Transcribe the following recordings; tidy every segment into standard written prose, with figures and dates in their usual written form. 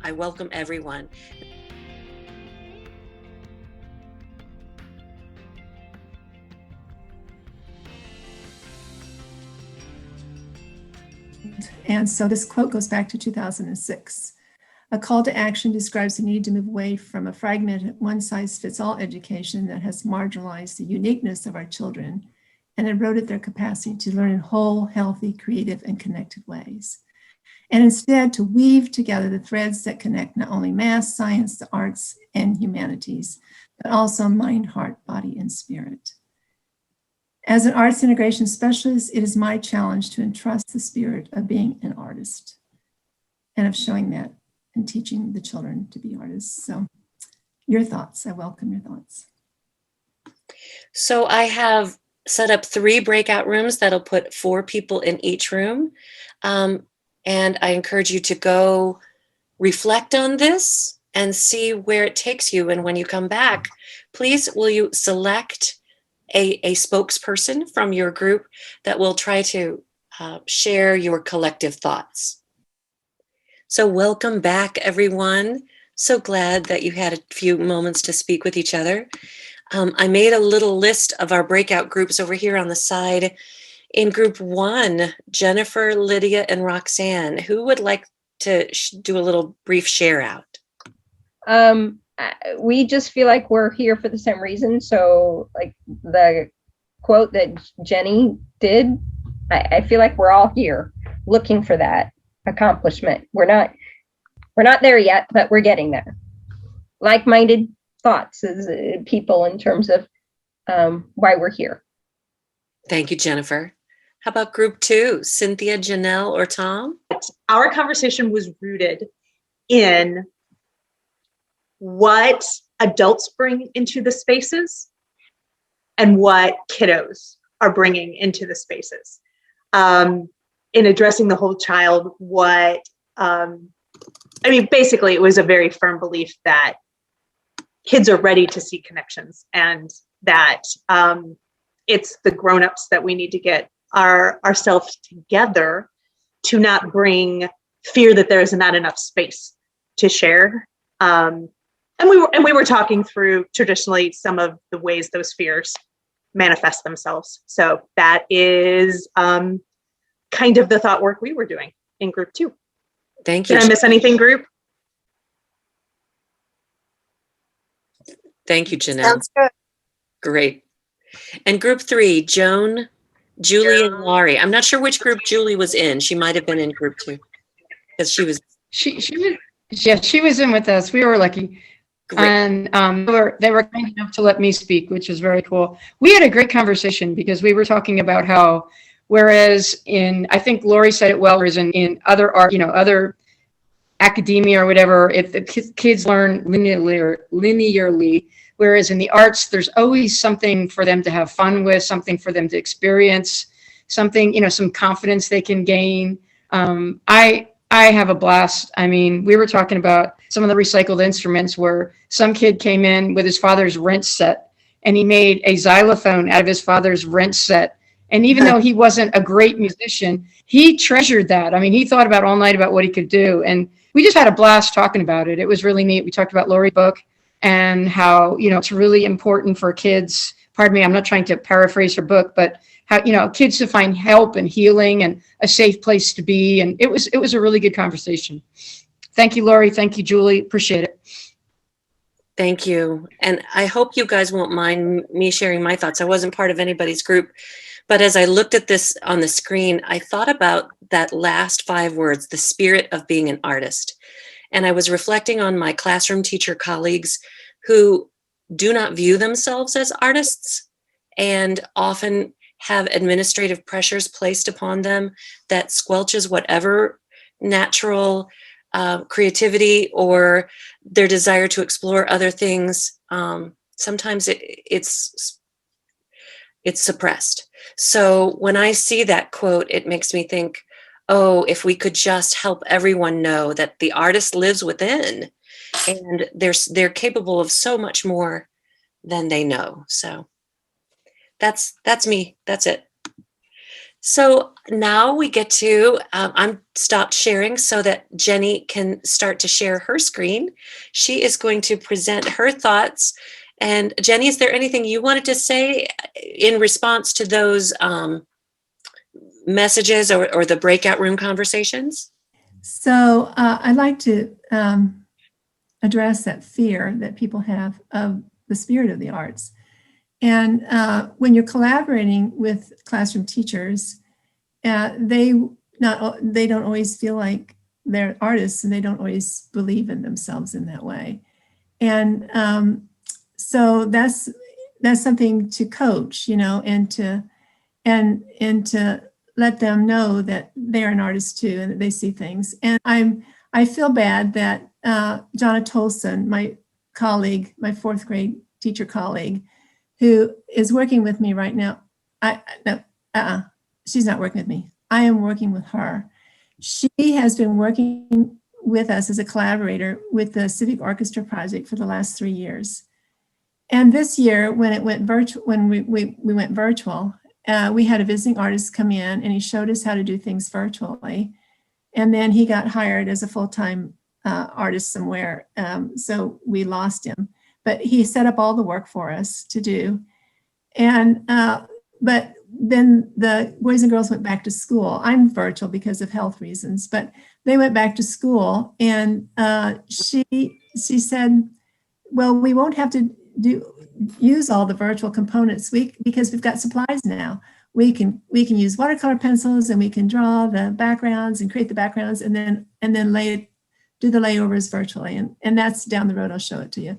I welcome everyone. And so this quote goes back to 2006. A call to action describes the need to move away from a fragmented, one-size-fits-all education that has marginalized the uniqueness of our children and eroded their capacity to learn in whole, healthy, creative, and connected ways. And instead to weave together the threads that connect not only math, science, the arts, and humanities, but also mind, heart, body, and spirit. As an arts integration specialist, it is my challenge to entrust the spirit of being an artist and of showing that and teaching the children to be artists. So your thoughts, I welcome your thoughts. So I have set up 3 breakout rooms that'll put 4 people in each room. And I encourage you to go reflect on this and see where it takes you. And when you come back, please, will you select a spokesperson from your group that will try to share your collective thoughts. So welcome back, everyone. So glad that you had a few moments to speak with each other. I made a little list of our breakout groups over here on the side. In group 1, Jennifer, Lydia, and Roxanne, who would like to do a little brief share out? We just feel like we're here for the same reason. So like the quote that Gennie did, I feel like we're all here looking for that accomplishment. We're not there yet, but we're getting there. Like-minded thoughts as people in terms of why we're here. Thank you, Jennifer. How about group 2, Cynthia, Janelle, or Tom? Our conversation was rooted in what adults bring into the spaces and what kiddos are bringing into the spaces. In addressing the whole child, basically it was a very firm belief that kids are ready to see connections, and that it's the grownups that we need to get ourselves together to not bring fear that there is not enough space to share. And we were talking through traditionally some of the ways those fears manifest themselves. So that is kind of the thought work we were doing in group 2. Thank you. Did I miss anything, group? Thank you, Janelle. Sounds good. Great. And group 3, Joan, Julie, and Laurie. I'm not sure which group Julie was in. She might have been in group 2 because she was. She was in with us. We were lucky. Great. And they were kind enough to let me speak, which was very cool. We had a great conversation because we were talking about how, whereas I think Laurie said it well, whereas in other art, other academia or whatever, if the kids learn linearly, whereas in the arts, there's always something for them to have fun with, something for them to experience, something, some confidence they can gain. I have a blast. I mean, we were talking about some of the recycled instruments where some kid came in with his father's wrench set and he made a xylophone out of his father's wrench set. And even though he wasn't a great musician, he treasured that. I mean, he thought about all night about what he could do. And we just had a blast talking about it. It was really neat. We talked about Lori's book and how, it's really important for kids. Pardon me, I'm not trying to paraphrase her book, but how, kids to find help and healing and a safe place to be. And it was a really good conversation. Thank you, Lori. Thank you, Julie. Appreciate it. Thank you. And I hope you guys won't mind me sharing my thoughts. I wasn't part of anybody's group, but as I looked at this on the screen, I thought about that last 5 words, the spirit of being an artist. And I was reflecting on my classroom teacher colleagues who do not view themselves as artists and often have administrative pressures placed upon them that squelches whatever natural creativity or their desire to explore other things. Sometimes it's suppressed. So when I see that quote, it makes me think, oh, if we could just help everyone know that the artist lives within and they're capable of so much more than they know. So that's me. That's it. So now we get to, I'm stopped sharing so that Gennie can start to share her screen. She is going to present her thoughts. And Gennie, is there anything you wanted to say in response to those messages or the breakout room conversations? So I'd like to address that fear that people have of the spirit of the arts. And when you're collaborating with classroom teachers, they don't always feel like they're artists, and they don't always believe in themselves in that way. And so that's something to coach, and to let them know that they're an artist too, and that they see things. And I feel bad that Jonna Tolson, my colleague, my fourth grade teacher colleague, who is working with me right now. She's not working with me. I am working with her. She has been working with us as a collaborator with the Civic Orchestra project for the last 3 years. And this year, when it went virtual, when we went virtual, we had a visiting artist come in, and he showed us how to do things virtually. And then he got hired as a full-time artist somewhere. So we lost him. But he set up all the work for us to do. And but then the boys and girls went back to school. I'm virtual because of health reasons, but they went back to school, and she said, well, we won't have to use all the virtual components because we've got supplies now. We can use watercolor pencils, and we can draw the backgrounds and create the backgrounds, and then do the layovers virtually. And that's down the road. I'll show it to you.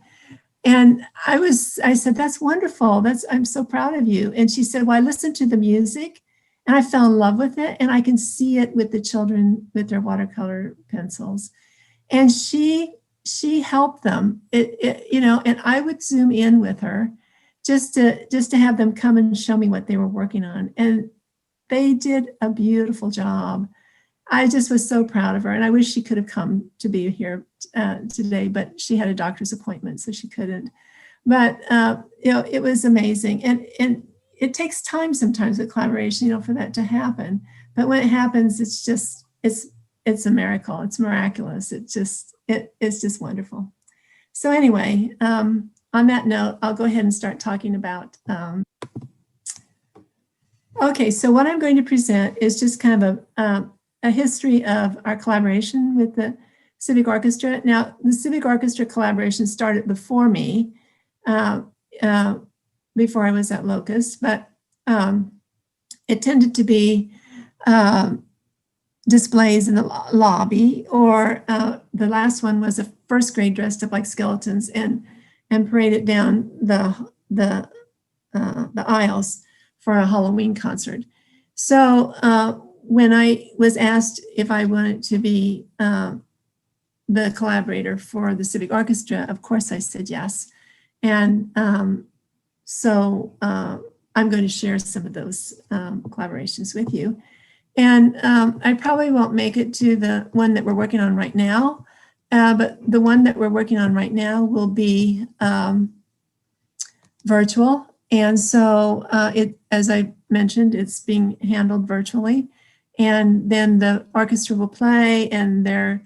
And I said, that's wonderful. I'm so proud of you. And she said, well, I listened to the music and I fell in love with it. And I can see it with the children with their watercolor pencils. And she helped them, and I would zoom in with her just to have them come and show me what they were working on. And they did a beautiful job. I just was so proud of her, and I wish she could have come to be here today, but she had a doctor's appointment, so she couldn't. But it was amazing, and it takes time sometimes with collaboration, for that to happen. But when it happens, it's a miracle. It's miraculous. It's just wonderful. So anyway, on that note, I'll go ahead and start talking about. Okay, so what I'm going to present is just kind of a history of our collaboration with the Civic Orchestra. Now, the Civic Orchestra collaboration started before me, before I was at Locust, but it tended to be displays in the lobby, or the last one was a first grade dressed up like skeletons and paraded down the aisles for a Halloween concert. So when I was asked if I wanted to be the collaborator for the Civic Orchestra, of course I said yes. And so I'm going to share some of those collaborations with you. And I probably won't make it to the one that we're working on right now, but the one that we're working on right now will be virtual. And so as I mentioned, it's being handled virtually. And then the orchestra will play, and they're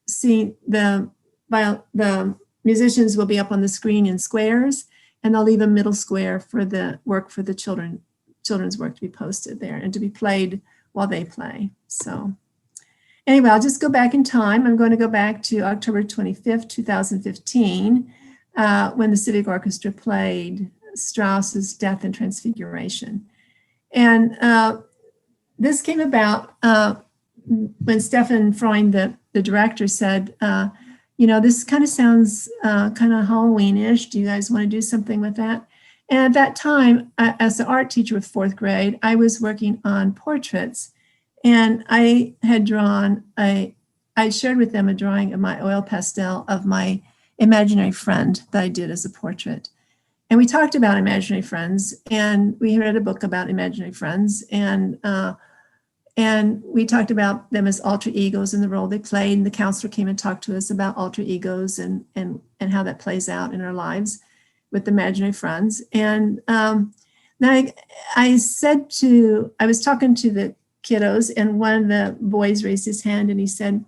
seeing the musicians will be up on the screen in squares, and they'll leave a middle square for the work for the children's work to be posted there and to be played while they play. So anyway, I'll just go back in time. I'm going to go back to October 25th, 2015, when the Civic Orchestra played Strauss's Death and Transfiguration. And this came about when Stefan Freund, the director, said, this kind of sounds kind of Halloween-ish. Do you guys want to do something with that? And at that time, as an art teacher with fourth grade, I was working on portraits, and I had drawn I shared with them a drawing of my oil pastel of my imaginary friend that I did as a portrait. And we talked about imaginary friends, and we read a book about imaginary friends, and we talked about them as alter egos and the role they played. And the counselor came and talked to us about alter egos and how that plays out in our lives with imaginary friends. And Then I was talking to the kiddos, and one of the boys raised his hand and he said,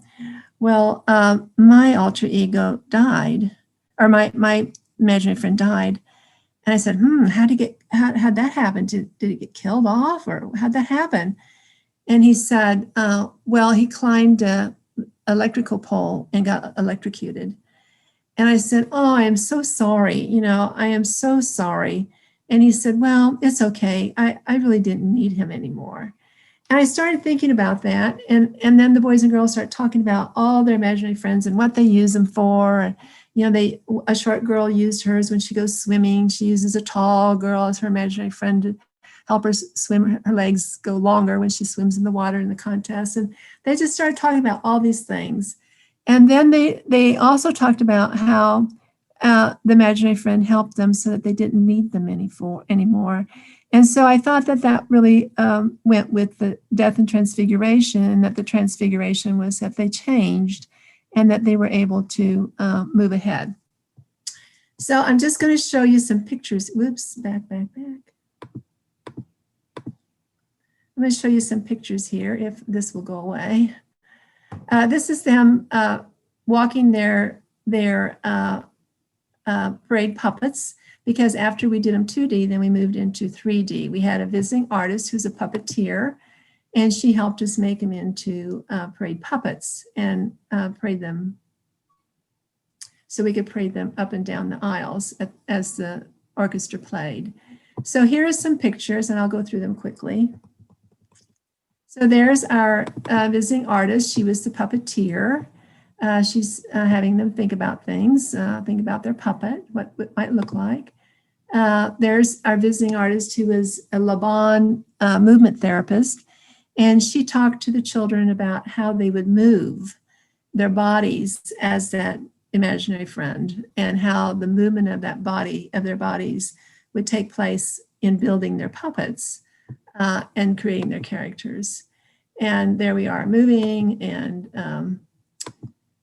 well, my alter ego died, or my imaginary friend died. And I said, how'd that happen? Did he get killed off, or how'd that happen? And he said, well, he climbed an electrical pole and got electrocuted. And I said, oh, I am so sorry. I am so sorry. And he said, well, it's okay. I really didn't need him anymore. And I started thinking about that. And then the boys and girls start talking about all their imaginary friends and what they use them for. And, a short girl used hers when she goes swimming. She uses a tall girl as her imaginary friend to help her swim. Her legs go longer when she swims in the water in the contest. And they just started talking about all these things. And then they also talked about how the imaginary friend helped them so that they didn't need them anymore. And so I thought that really went with the death and transfiguration, and that the transfiguration was that they changed and that they were able to move ahead. So I'm just going to show you some pictures. Whoops, back. I'm going to show you some pictures here, if this will go away. This is them walking their parade puppets, because after we did them 2D, then we moved into 3D. We had a visiting artist who's a puppeteer, and she helped us make them into parade puppets and parade them so we could parade them up and down the aisles as the orchestra played. So here are some pictures, and I'll go through them quickly. So there's our visiting artist. She was the puppeteer. She's having them think about things, think about their puppet, what it might look like. There's our visiting artist, who was a Laban movement therapist, and she talked to the children about how they would move their bodies as that imaginary friend, and how the movement of their bodies would take place in building their puppets and creating their characters. And there we are moving, and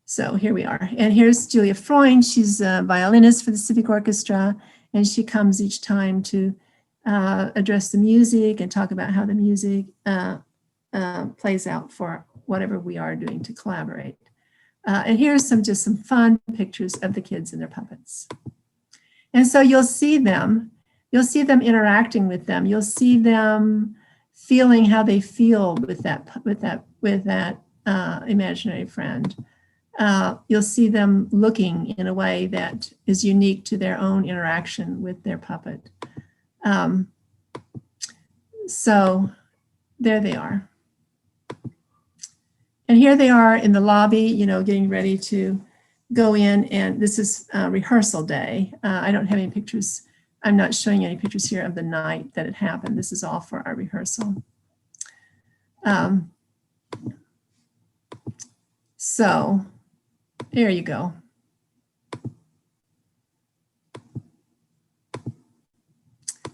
so here we are. And here's Julia Freund. She's a violinist for the Civic Orchestra, and she comes each time to address the music and talk about how the music plays out for whatever we are doing to collaborate. And here's just some fun pictures of the kids and their puppets. And so you'll see them interacting with them. You'll see them feeling how they feel with that imaginary friend. You'll see them looking in a way that is unique to their own interaction with their puppet. So there they are. And here they are in the lobby, getting ready to go in. And this is rehearsal day. I don't have any pictures. I'm not showing you any pictures here of the night that it happened. This is all for our rehearsal. So there you go.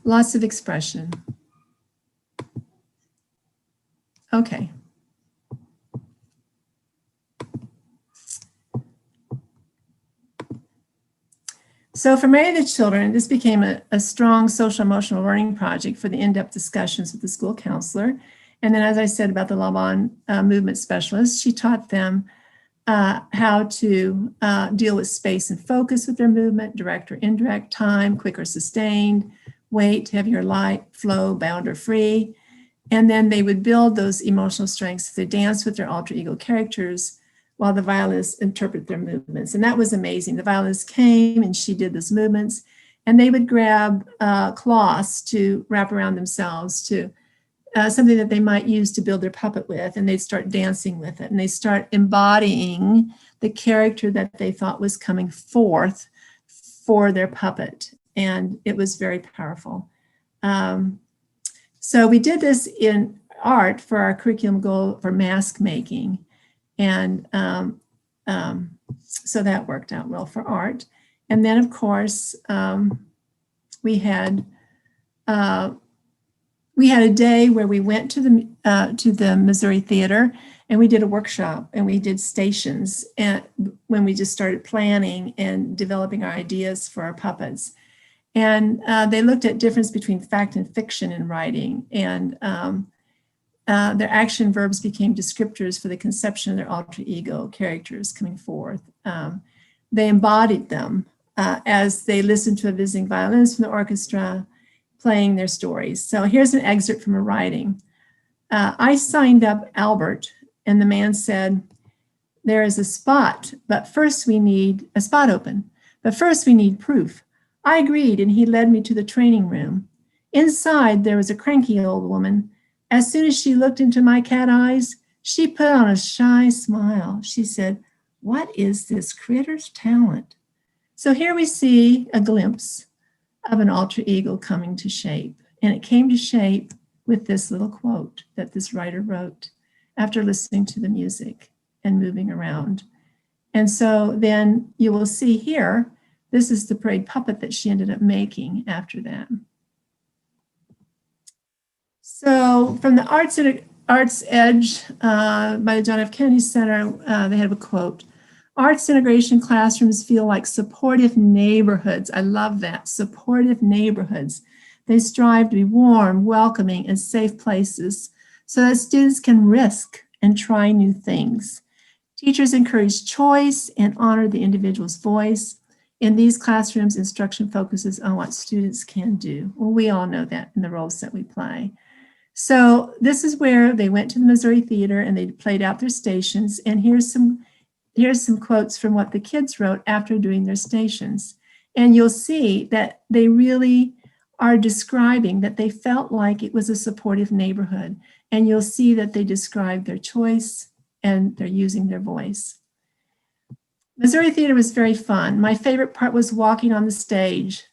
Lots of expression. Okay. So for many of the children, this became a strong social emotional learning project for the in-depth discussions with the school counselor. And then, as I said about the Laban movement specialist, she taught them how to deal with space and focus with their movement, direct or indirect, time, quick or sustained, weight, heavy or light, flow, bound or free. And then they would build those emotional strengths. They dance with their alter ego characters while the violinists interpret their movements. And that was amazing. The violinist came and she did those movements, and they would grab cloths to wrap around themselves, to something that they might use to build their puppet with, and they'd start dancing with it, and they start embodying the character that they thought was coming forth for their puppet. And it was very powerful. So we did this in art for our curriculum goal for mask making. And so that worked out well for art. And then, of course, we had a day where we went to the Missouri Theater, and we did a workshop, and we did stations, and when we just started planning and developing our ideas for our puppets. And they looked at difference between fact and fiction in writing, and their action verbs became descriptors for the conception of their alter ego characters coming forth. They embodied them as they listened to a visiting violinist from the orchestra playing their stories. So here's an excerpt from a writing. I signed up Albert, and the man said, there is a spot, but first we need a spot open, but first we need proof. I agreed, and he led me to the training room. Inside, there was a cranky old woman. As soon as she looked into my cat eyes, she put on a shy smile. She said, what is this critter's talent? So here we see a glimpse of an alter ego coming to shape. And it came to shape with this little quote that this writer wrote after listening to the music and moving around. And so then you will see here, this is the parade puppet that she ended up making after that. So from the Arts Edge by the John F. Kennedy Center, they have a quote. Arts integration classrooms feel like supportive neighborhoods. I love that, supportive neighborhoods. They strive to be warm, welcoming, and safe places so that students can risk and try new things. Teachers encourage choice and honor the individual's voice. In these classrooms, instruction focuses on what students can do. Well, we all know that in the roles that we play. So this is where they went to the Missouri Theater and they played out their stations. And here's some quotes from what the kids wrote after doing their stations. And you'll see that they really are describing that they felt like it was a supportive neighborhood. And you'll see that they described their choice and they're using their voice. Missouri Theater was very fun. My favorite part was walking on the stage.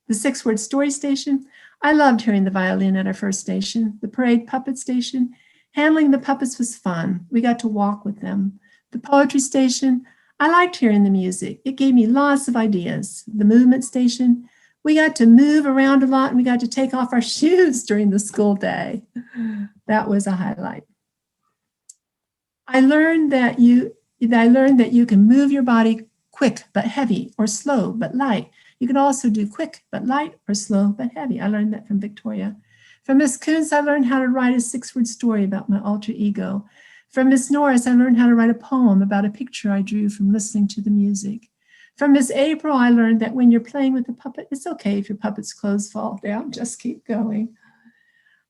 The 6-word story station, I loved hearing the violin at our first station. The parade puppet station, handling the puppets was fun. We got to walk with them. The poetry station, I liked hearing the music. It gave me lots of ideas. The movement station, we got to move around a lot and we got to take off our shoes during the school day. That was a highlight. I learned that you can move your body quick but heavy, or slow but light. You can also do quick but light, or slow but heavy. I learned that from Victoria. From Miss Kuntz, I learned how to write a 6-word story about my alter ego. From Miss Norris, I learned how to write a poem about a picture I drew from listening to the music. From Miss April, I learned that when you're playing with a puppet, it's okay if your puppet's clothes fall down, just keep going.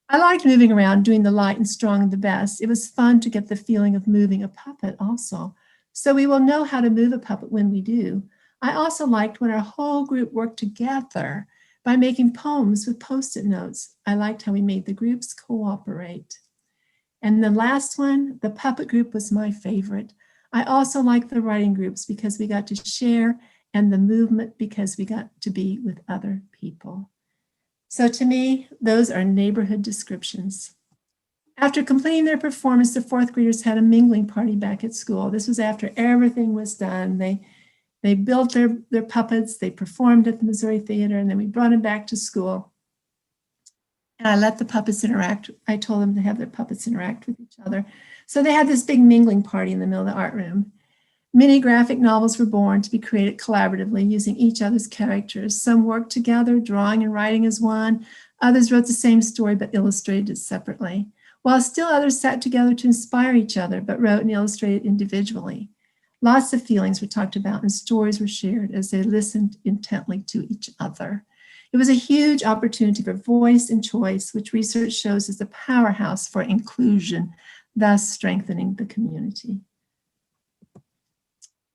I liked moving around, doing the light and strong and the best. It was fun to get the feeling of moving a puppet also. So we will know how to move a puppet when we do. I also liked when our whole group worked together by making poems with Post-it notes. I liked how we made the groups cooperate. And the last one, the puppet group, was my favorite. I also liked the writing groups because we got to share, and the movement because we got to be with other people. So to me, those are neighborhood descriptions. After completing their performance, the 4th graders had a mingling party back at school. This was after everything was done. They built their puppets, they performed at the Missouri Theater, and then we brought them back to school. And I let the puppets interact. I told them to have their puppets interact with each other. So they had this big mingling party in the middle of the art room. Many graphic novels were born to be created collaboratively using each other's characters. Some worked together, drawing and writing as one. Others wrote the same story but illustrated it separately, while still others sat together to inspire each other but wrote and illustrated individually. Lots of feelings were talked about and stories were shared as they listened intently to each other. It was a huge opportunity for voice and choice, which research shows is a powerhouse for inclusion, thus strengthening the community.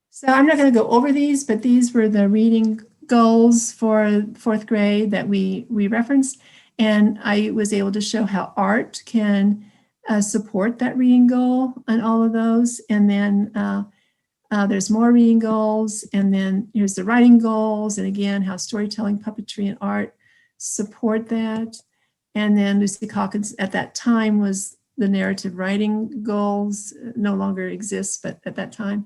So I'm not going to go over these, but these were the reading goals for 4th grade that we referenced. And I was able to show how art can support that reading goal and all of those. And then there's more reading goals. And then here's the writing goals. And again, how storytelling, puppetry, and art support that. And then Lucy Calkins at that time was the narrative writing goals, no longer exists, but at that time.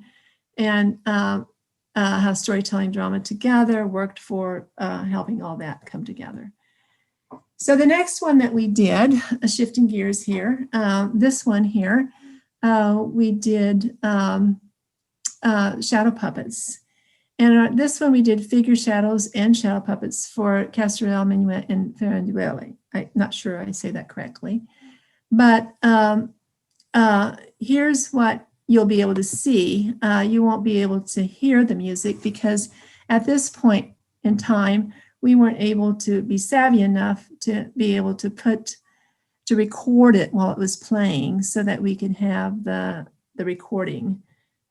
And how storytelling, drama together worked for helping all that come together. So the next one that we did, shifting gears here, this one here, we did shadow puppets. And this one we did figure shadows and shadow puppets for Castorel, Minuet, and Farandole. I'm not sure I say that correctly. But here's what you'll be able to see. You won't be able to hear the music because at this point in time, we weren't able to be savvy enough to be able to record it while it was playing so that we could have the recording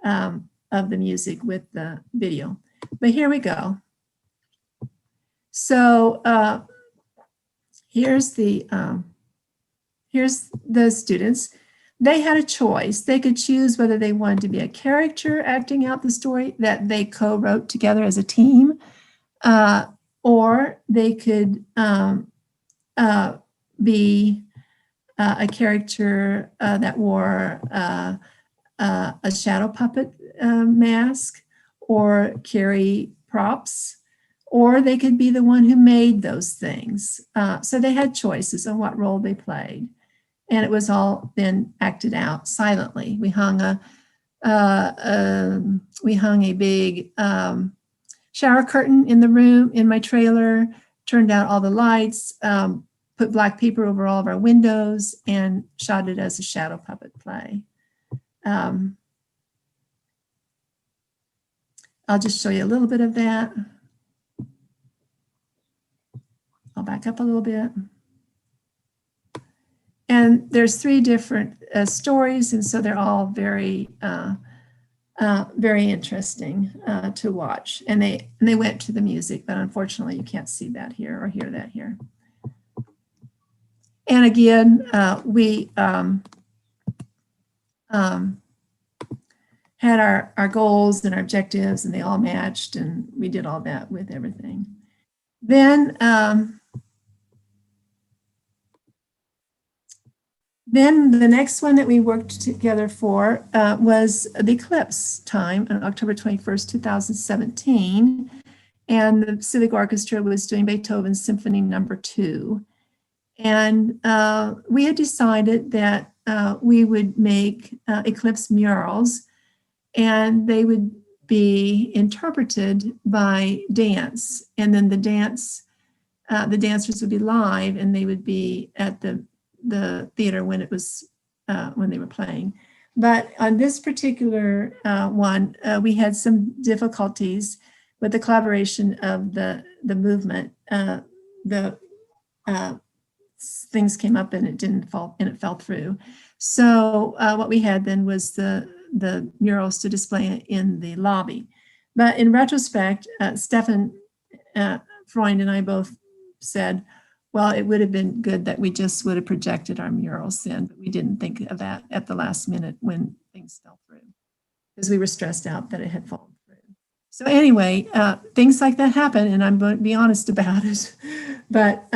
of the music with the video. But here we go. So here's the students. They had a choice. They could choose whether they wanted to be a character acting out the story that they co-wrote together as a team, or they could be a character that wore a shadow puppet mask or carry props, or they could be the one who made those things. So they had choices on what role they played. And it was all then acted out silently. We hung a big shower curtain in the room in my trailer, turned out all the lights, put black paper over all of our windows, and shot it as a shadow puppet play. I'll just show you a little bit of that. I'll back up a little bit. And there's 3 different stories, and so they're all very, very interesting to watch. And they went to the music, but unfortunately you can't see that here or hear that here. And again, we had our goals and our objectives, and they all matched, and we did all that with everything. Then the next one that we worked together for was the eclipse time on October 21st, 2017. And the Civic Orchestra was doing Beethoven's Symphony No. 2. And we had decided that we would make eclipse murals, and they would be interpreted by dance. And then the dancers would be live, and they would be at the theater when it was when they were playing. But on this particular one, we had some difficulties with the collaboration of the movement. Things came up and it didn't fall, and it fell through. So what we had then was the murals to display in the lobby. But in retrospect, Stefan Freund and I both said, well, it would have been good that we just would have projected our murals then, but we didn't think of that at the last minute when things fell through, because we were stressed out that it had fallen through. So anyway, things like that happen, and I'm going to be honest about it. But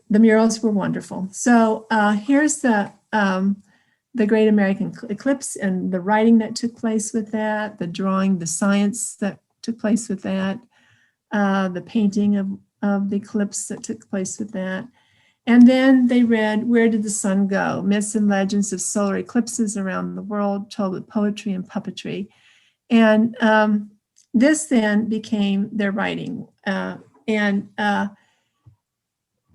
the murals were wonderful. So here's the Great American Eclipse and the writing that took place with that, the drawing, the science that took place with that, the painting of the eclipse that took place with that. And then they read Where Did the Sun Go? Myths and Legends of Solar Eclipses Around the World, told with poetry and puppetry. And this then became their writing.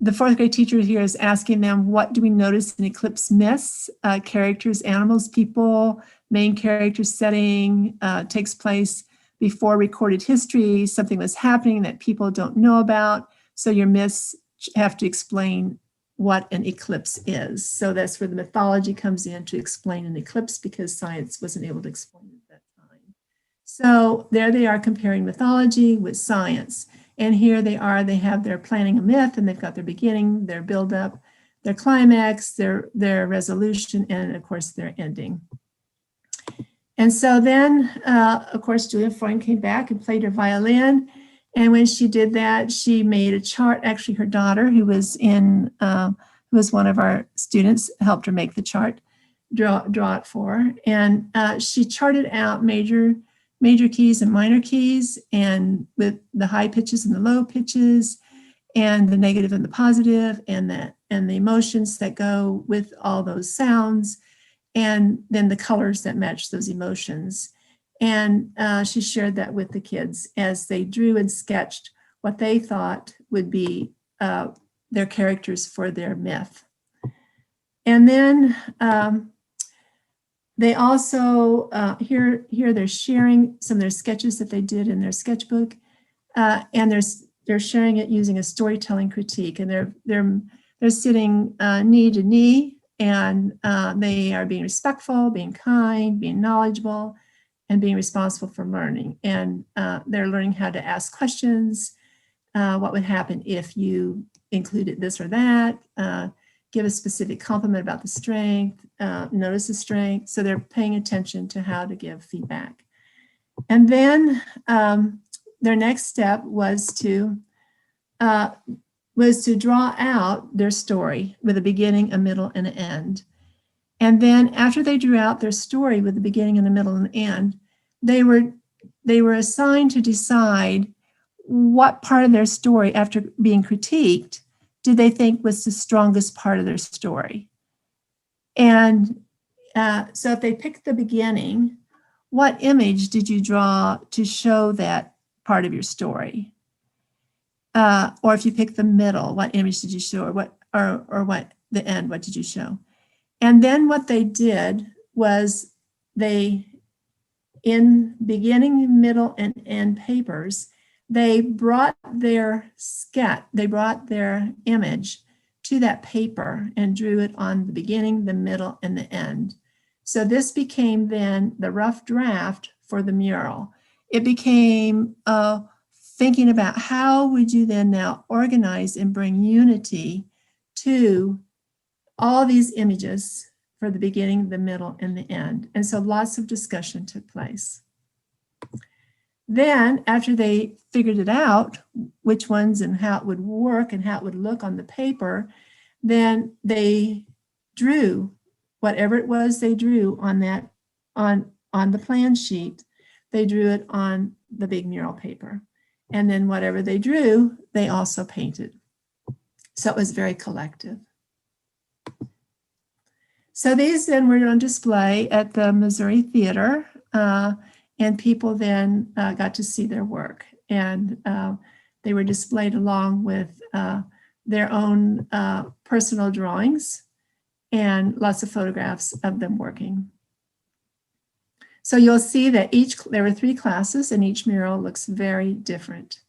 The fourth grade teacher here is asking them, what do we notice in eclipse myths? Characters, animals, people, main character setting, takes place before recorded history. Something was happening that people don't know about. So your myths have to explain what an eclipse is. So that's where the mythology comes in to explain an eclipse, because science wasn't able to explain it at that time. So there they are comparing mythology with science. And here they are, they have their planning a myth, and they've got their beginning, their buildup, their climax, their resolution, and of course their ending. And so then, of course, Julia Freund came back and played her violin. And when she did that, she made a chart. Actually, her daughter, who was one of our students, helped her make the chart, draw it for her. And she charted out major keys and minor keys, and with the high pitches and the low pitches, and the negative and the positive, and the emotions that go with all those sounds, and then the colors that match those emotions. And she shared that with the kids as they drew and sketched what they thought would be their characters for their myth. And then they also, here they're sharing some of their sketches that they did in their sketchbook. And they're sharing it using a storytelling critique. And they're sitting knee to knee, and they are being respectful, being kind, being knowledgeable, and being responsible for learning. And they're learning how to ask questions. What would happen if you included this or that? Give a specific compliment about the strength, notice the strength. So they're paying attention to how to give feedback. And then their next step was to draw out their story with a beginning, a middle, and an end. And then after they drew out their story with the beginning and the middle and the end, they were assigned to decide what part of their story, after being critiqued, did they think was the strongest part of their story. And so if they picked the beginning, what image did you draw to show that part of your story? Or if you picked the middle, what image did you show, or what the end, what did you show? And then what they did was in beginning, middle, and end papers, they brought their image to that paper and drew it on the beginning, the middle, and the end. So this became then the rough draft for the mural. It became thinking about how would you then now organize and bring unity to all these images for the beginning, the middle, and the end. And so lots of discussion took place. Then after they figured it out, which ones and how it would work and how it would look on the paper, then they drew whatever it was they drew on that, on the plan sheet, they drew it on the big mural paper. And then whatever they drew, they also painted. So it was very collective. So these then were on display at the Missouri Theater, and people then got to see their work. And they were displayed along with their own personal drawings and lots of photographs of them working. So you'll see that there were 3 classes, and each mural looks very different.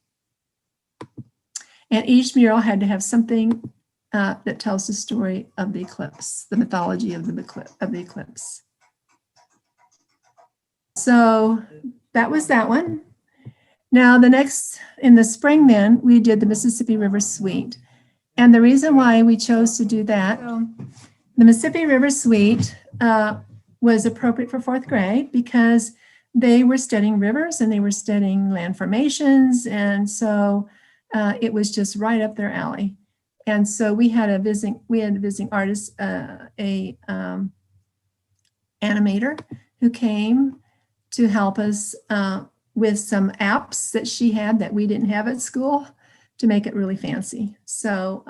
And each mural had to have something that tells the story of the eclipse, the mythology of the eclipse. So that was that one. Now in the spring then, we did the Mississippi River Suite. And the reason why we chose to do that, the Mississippi River Suite was appropriate for 4th grade because they were studying rivers and they were studying land formations. And so it was just right up their alley. And so we had a visiting artist, animator who came to help us with some apps that she had that we didn't have at school to make it really fancy. So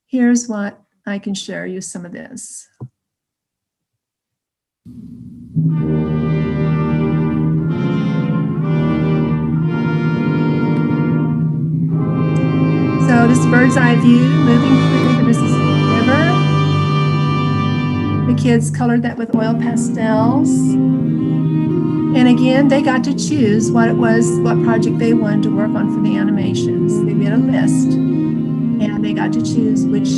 here's what I can share you some of this. So this bird's eye view moving through the Mississippi River. The kids colored that with oil pastels. And again, they got to choose what project they wanted to work on for the animations. They made a list, and they got to choose which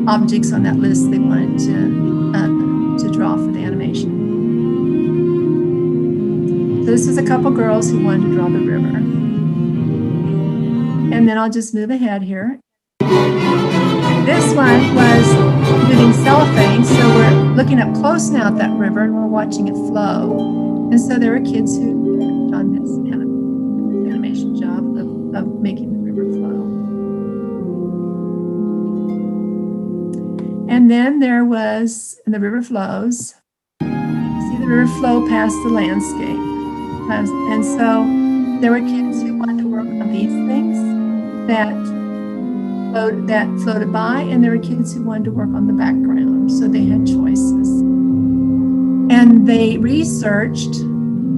objects on that list they wanted to draw for the animation. So this was a couple girls who wanted to draw the river. And then I'll just move ahead here. This one was moving cellophane, so we're looking up close now at that river and we're watching it flow. And so there were kids who worked on this animation job of making the river flow. And then there was, and the river flows. You see the river flow past the landscape. And so there were kids who wanted to work on these things that floated by, and there were kids who wanted to work on the background, so they had choices. And they researched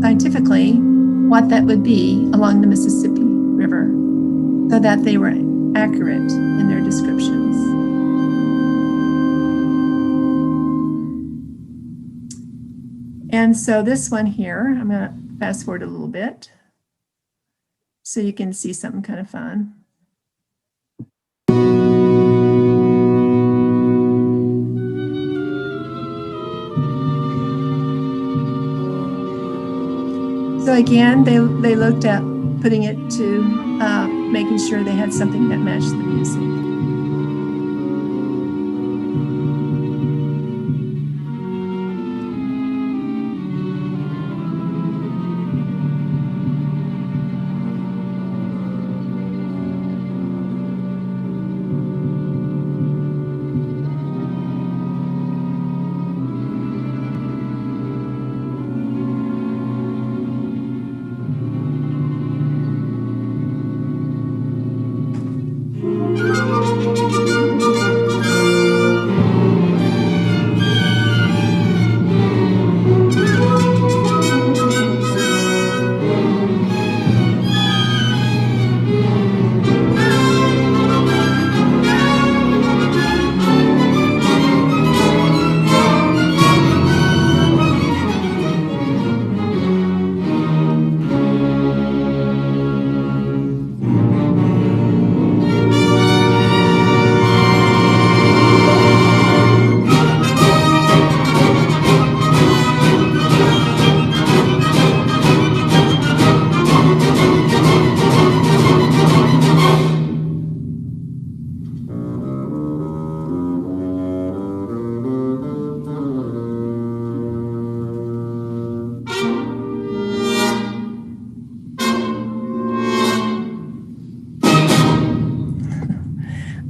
scientifically what that would be along the Mississippi River so that they were accurate in their descriptions. And so this one here, I'm going to fast forward a little bit so you can see something kind of fun. So again, they looked at putting it to making sure they had something that matched the music.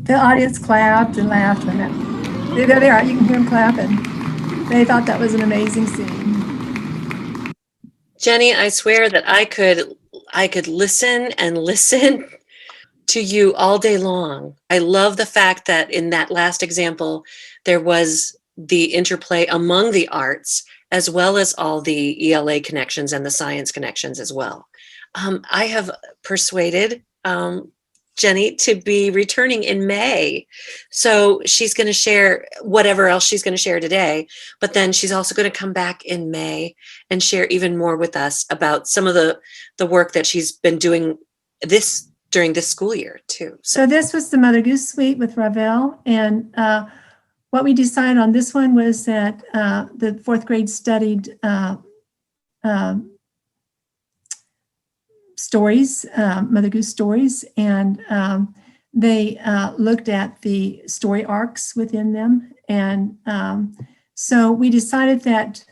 The audience clapped and laughed when that. There they are. You can hear them clapping. They thought that was an amazing scene. Gennie, I swear that I could listen and listen to you all day long. I love the fact that in that last example, there was the interplay among the arts as well as all the ELA connections and the science connections as well. I have persuaded Gennie to be returning in May. So she's going to share whatever else she's going to share today, but then she's also going to come back in May and share even more with us about some of the work that she's been doing during this school year too. So this was the Mother Goose Suite with Ravel. And what we decided on this one was that the fourth grade studied stories, Mother Goose stories, and they looked at the story arcs within them. And so we decided that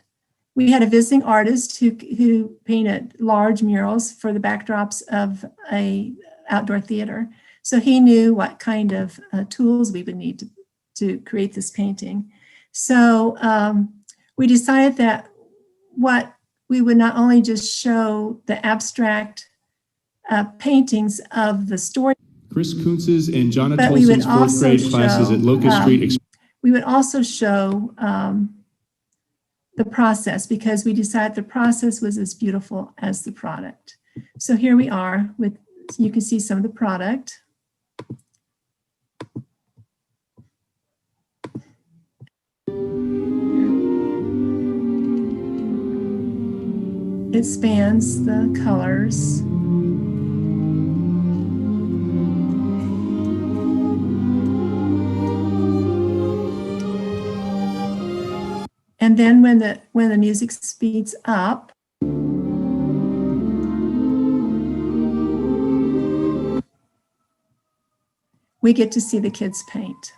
we had a visiting artist who painted large murals for the backdrops of a outdoor theater. So he knew what kind of tools we would need to create this painting. So we decided that what we would not only just show the abstract paintings of the story, Chris Kuntz's and Jonna but we would Tolson's fourth also grade classes at Locust Street. We would also show the process, because we decided the process was as beautiful as the product. So here we are with, you can see some of the product. It spans the colors. And then when the music speeds up, we get to see the kids paint.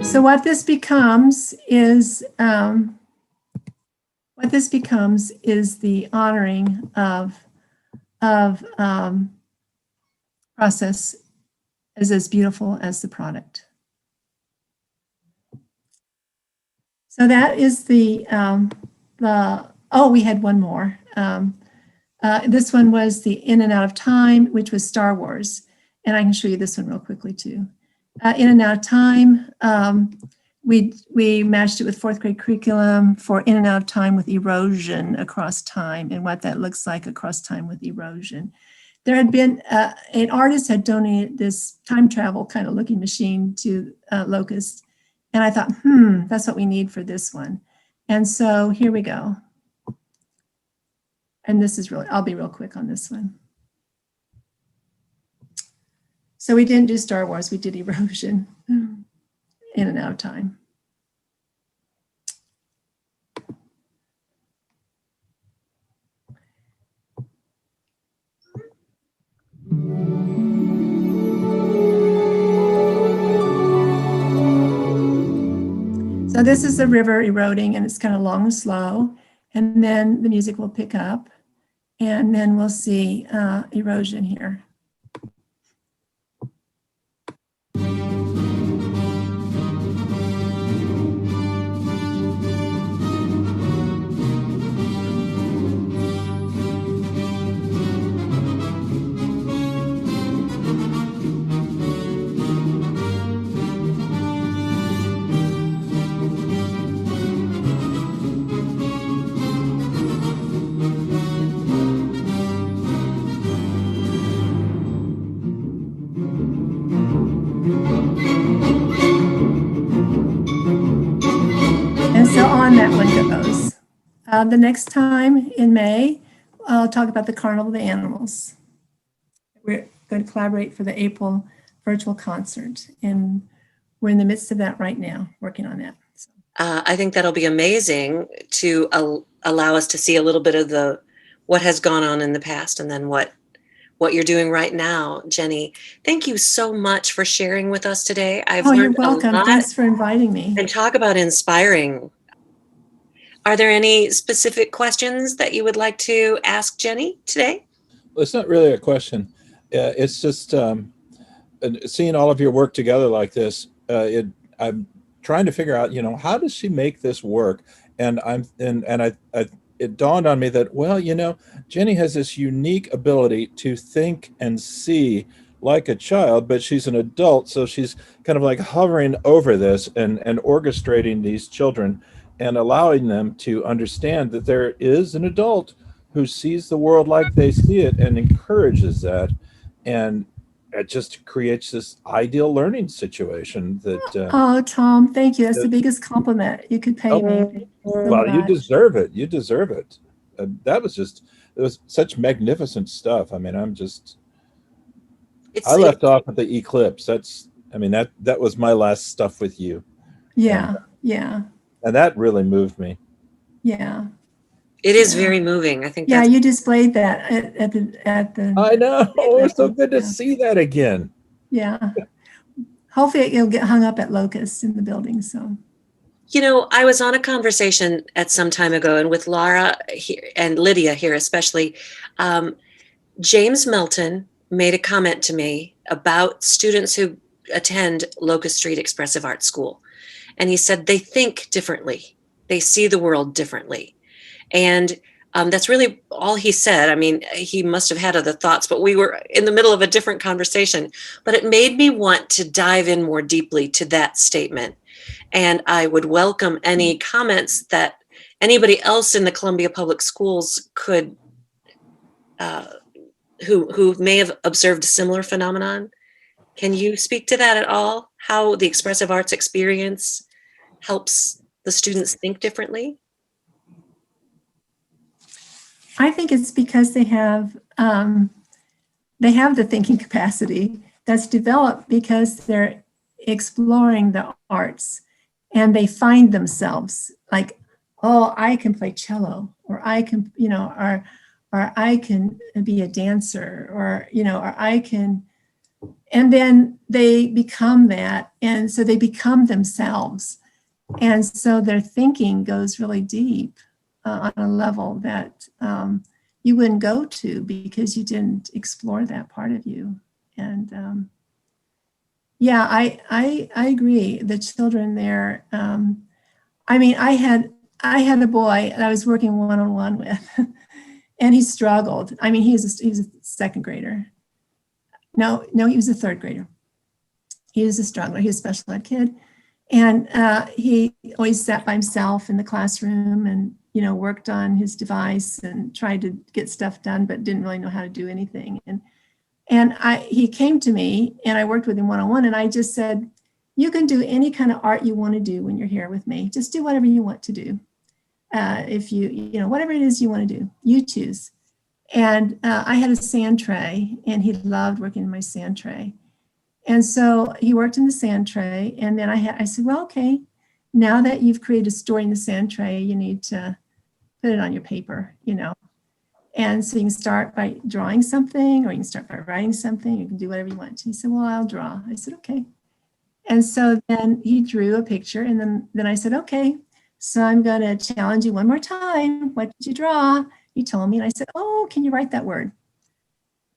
So what this becomes is the honoring of process is as beautiful as the product. So that is oh, we had one more. This one was the In and Out of Time, which was Star Wars. And I can show you this one real quickly too. In and Out of Time, we matched it with fourth grade curriculum for In and Out of Time with erosion across time and what that looks like across time with erosion. There had been, an artist had donated this time travel kind of looking machine to Locust. And I thought, that's what we need for this one. And so here we go. And this is really, I'll be real quick on this one. So we didn't do Star Wars, we did erosion, In and Out of Time. So this is the river eroding, and it's kind of long and slow. And then the music will pick up, and then we'll see erosion here. So on that one goes. The next time in May, I'll talk about the Carnival of the Animals. We're going to collaborate for the April virtual concert, and we're in the midst of that right now, working on that. So. I think that'll be amazing to allow us to see a little bit of what has gone on in the past, and then what you're doing right now, Gennie. Thank you so much for sharing with us today. You're welcome. Thanks for inviting me. And talk about inspiring. Are there any specific questions that you would like to ask Gennie today? Well, it's not really a question. It's just seeing all of your work together like this. I'm trying to figure out, how does she make this work? And it dawned on me that, well, Gennie has this unique ability to think and see like a child, but she's an adult, so she's kind of like hovering over this and orchestrating these children and allowing them to understand that there is an adult who sees the world like they see it and encourages that. And it just creates this ideal learning situation that... oh, Tom, thank you. That's the biggest compliment you could pay me. Well, you deserve it. You deserve it. It was such magnificent stuff. I mean, I left off at the eclipse. That was my last stuff with you. Yeah, yeah. And that really moved me. Yeah. It is very moving. I think. Yeah, you displayed that at the. I know. Oh, it's so good to see that again. Yeah. Hopefully it'll get hung up at Locust in the building. So. I was on a conversation at some time ago, and with Laura here, and Lydia here especially, James Melton made a comment to me about students who attend Locust Street Expressive Arts School. And he said they think differently. They see the world differently. And that's really all he said. I mean, he must have had other thoughts, but we were in the middle of a different conversation. But it made me want to dive in more deeply to that statement. And I would welcome any comments that anybody else in the Columbia Public Schools could, who may have observed a similar phenomenon. Can you speak to that at all? How the expressive arts experience helps the students think differently? I think it's because they have the thinking capacity that's developed because they're exploring the arts, and they find themselves like, oh, I can play cello, or I can, or I can be a dancer, or I can. And then they become that. And so they become themselves. And so their thinking goes really deep on a level that you wouldn't go to because you didn't explore that part of you. And yeah, I agree. The children there, I mean, I had a boy that I was working one-on-one with, and he struggled. I mean, he was a second grader. No, he was a third grader. He was a struggler. He was a special ed kid. And he always sat by himself in the classroom and, worked on his device and tried to get stuff done, but didn't really know how to do anything. And he came to me and I worked with him one-on-one, and I just said, you can do any kind of art you want to do when you're here with me. Just do whatever you want to do. If whatever it is you want to do, you choose. And I had a sand tray, and he loved working in my sand tray. And so he worked in the sand tray, and then I said, well, okay, now that you've created a story in the sand tray, you need to put it on your paper, And so you can start by drawing something, or you can start by writing something. You can do whatever you want. He said, well, I'll draw. I said, okay. And so then he drew a picture, and then I said, okay, so I'm going to challenge you one more time. What did you draw? He told me, and I said, oh, can you write that word?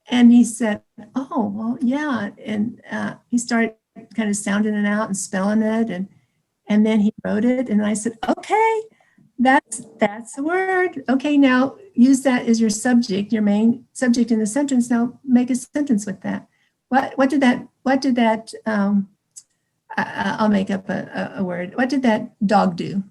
And he said, oh, well, yeah. And he started kind of sounding it out and spelling it. And then he wrote it. And I said, okay, that's a word. Okay, now use that as your subject, your main subject in the sentence. Now make a sentence with that. What did that, I'll make up a word. What did that dog do?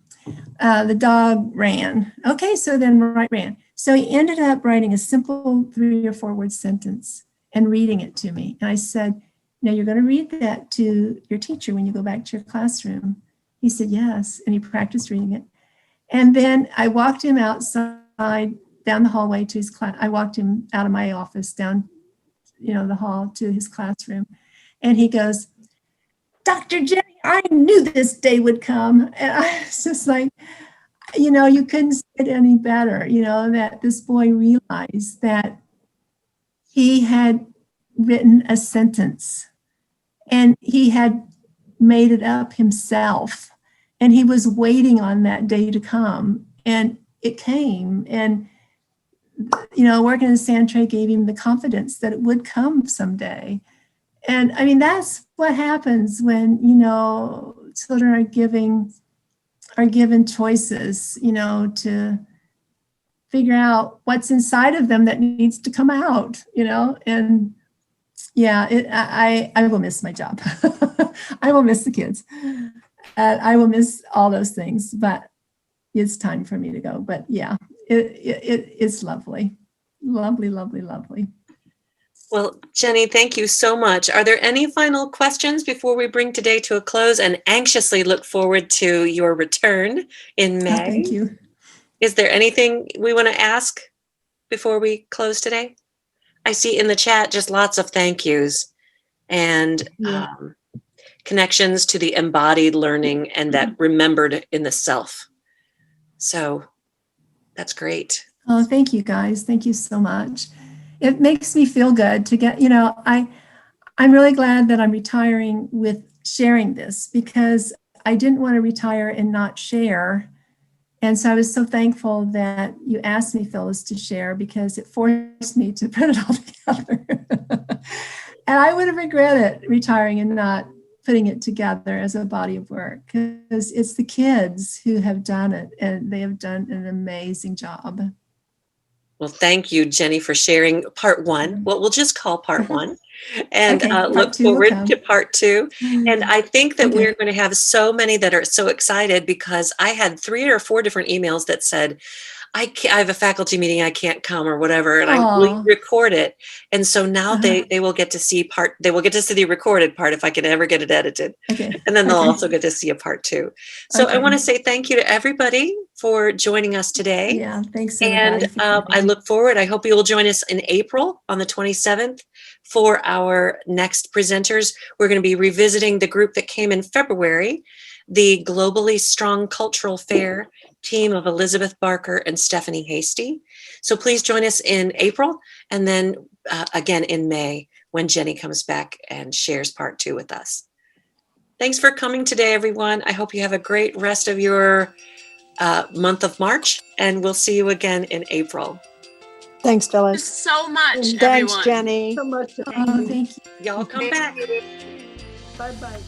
The dog ran. Okay, so then ran. So he ended up writing a simple 3 or 4 word sentence and reading it to me. And I said, now you're going to read that to your teacher when you go back to your classroom. He said, yes. And he practiced reading it. And then I walked him outside down the hallway to his class. I walked him out of my office down, the hall to his classroom. And he goes, Dr. Jenny, I knew this day would come. And I was just like, you couldn't say it any better, that this boy realized that he had written a sentence and he had made it up himself. And he was waiting on that day to come. And it came. And, working in the sand tray gave him the confidence that it would come someday. And I mean, that's what happens when, children are given choices, to figure out what's inside of them that needs to come out, and yeah, I will miss my job. I will miss the kids. I will miss all those things, but it's time for me to go. But yeah, it's lovely. Lovely, lovely, lovely. Well, Gennie, thank you so much. Are there any final questions before we bring today to a close, and anxiously look forward to your return in May? Thank you. Is there anything we want to ask before we close today? I see in the chat just lots of thank yous and connections to the embodied learning and that remembered in the self. So that's great. Oh, thank you guys. Thank you so much. It makes me feel good to get, I'm really glad that I'm retiring with sharing this, because I didn't want to retire and not share. And so I was so thankful that you asked me, Phyllis, to share, because it forced me to put it all together. And I would have regretted retiring and not putting it together as a body of work, because it's the kids who have done it, and they have done an amazing job. Well, thank you, Gennie, for sharing part 1, what we'll just call part 1, and look forward to part 2. And I think that we're going to have so many that are so excited, because I had 3 or 4 different emails that said, I have a faculty meeting, I can't come or whatever, and I will record it. And so now they will get to see the recorded part if I can ever get it edited. Okay. And then they'll also get to see a part 2. So I want to say thank you to everybody for joining us today. Yeah, thanks. And I look forward. I hope you will join us in April on the 27th for our next presenters. We're going to be revisiting the group that came in February, the Globally Strong Cultural Fair team of Elizabeth Barker and Stephanie Hasty. So please join us in April, and then again in May when Gennie comes back and shares part 2 with us. Thanks for coming today, everyone. I hope you have a great rest of your month of March, and we'll see you again in April. Thanks, Phyllis. So much, Thanks, everyone. Gennie. So much. Oh, thank you. Y'all come back. Bye-bye.